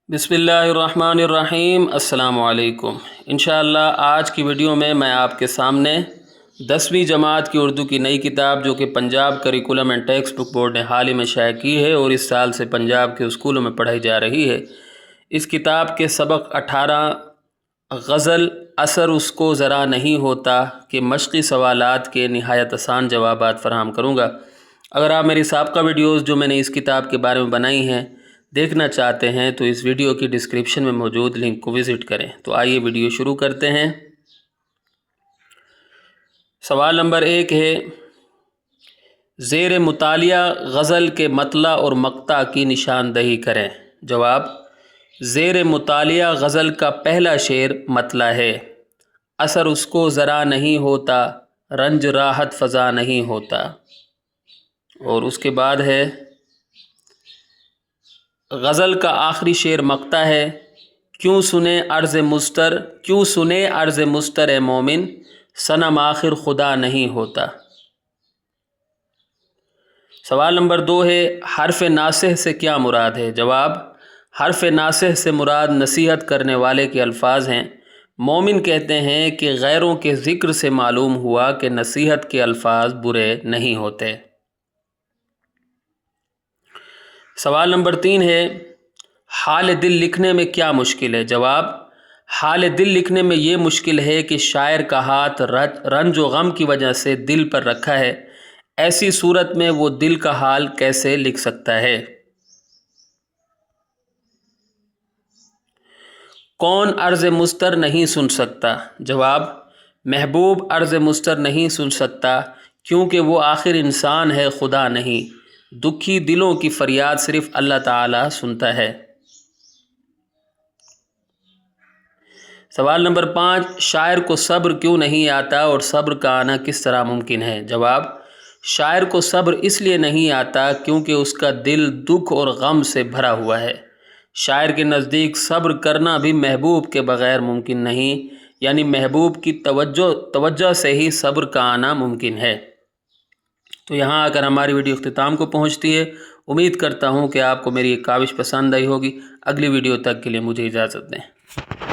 बिस्मिल्लाहिर्रहमानिर्रहीम। अस्सलामु अलैकुम। इंशाअल्लाह आज की वीडियो में मैं आपके सामने 10वीं जमात की उर्दू की नई किताब जो कि Punjab curriculum and text book board ने हाल ही में शाया की है और इस साल से पंजाब के स्कूलों में पढ़ाई जा रही है, इस किताब के सबक 18 गज़ल असर उसको ज़रा नहीं होता कि मशक़ी सवालात के नहायत आसान जवाबात फ़राहम करूँगा। अगर आप मेरी साबका वीडियोज़ जो मैंने इस किताब के बारे में बनाई हैं देखना चाहते हैं तो इस वीडियो की डिस्क्रिप्शन में मौजूद लिंक को विज़िट करें। तो आइए वीडियो शुरू करते हैं। सवाल नंबर 1 है, ज़ेर मुतालिया गज़ल के मतला और मक्ता की निशानदही करें। जवाब, ज़ेर मुतालिया गज़ल का पहला शेर मतला है, असर उसको ज़रा नहीं होता, रंज राहत फ़ज़ा नहीं होता। और उसके बाद है, गज़ल का आखिरी शेर मक्ता है, क्यों सुने अर्ज़ मुस्तर ए मोमिन, सनम आखिर खुदा नहीं होता। सवाल नंबर 2 है, हर्फ नासिह से क्या मुराद है। जवाब, हर्फ नासिह से मुराद नसीहत करने वाले के अल्फाज हैं। मोमिन कहते हैं कि गैरों के ज़िक्र से मालूम हुआ कि नसीहत के अल्फाज बुरे नहीं होते। सवाल नंबर 3 है, हाल दिल लिखने में क्या मुश्किल है। जवाब, हाल दिल लिखने में ये मुश्किल है कि शायर का हाथ रंज व गम की वजह से दिल पर रखा है, ऐसी सूरत में वो दिल का हाल कैसे लिख सकता है। कौन अर्ज़ मुस्तर नहीं सुन सकता। जवाब, महबूब अर्ज़ मुस्तर नहीं सुन सकता क्योंकि वो आखिर इंसान है, खुदा नहीं। दुखी दिलों की फरियाद सिर्फ़ अल्लाह ताला सुनता है। सवाल नंबर 5, शायर को सब्र क्यों नहीं आता और सब्र का आना किस तरह मुमकिन है। जवाब, शायर को सब्र इसलिए नहीं आता क्योंकि उसका दिल दुख और गम से भरा हुआ है। शायर के नज़दीक सब्र करना भी महबूब के बग़ैर मुमकिन नहीं, यानी महबूब की तवज्जो से ही सब्र का आना मुमकिन है। तो यहाँ आकर हमारी वीडियो इख्तिताम को पहुँचती है। उम्मीद करता हूँ कि आपको मेरी ये काविश पसंद आई होगी। अगली वीडियो तक के लिए मुझे इजाज़त दें।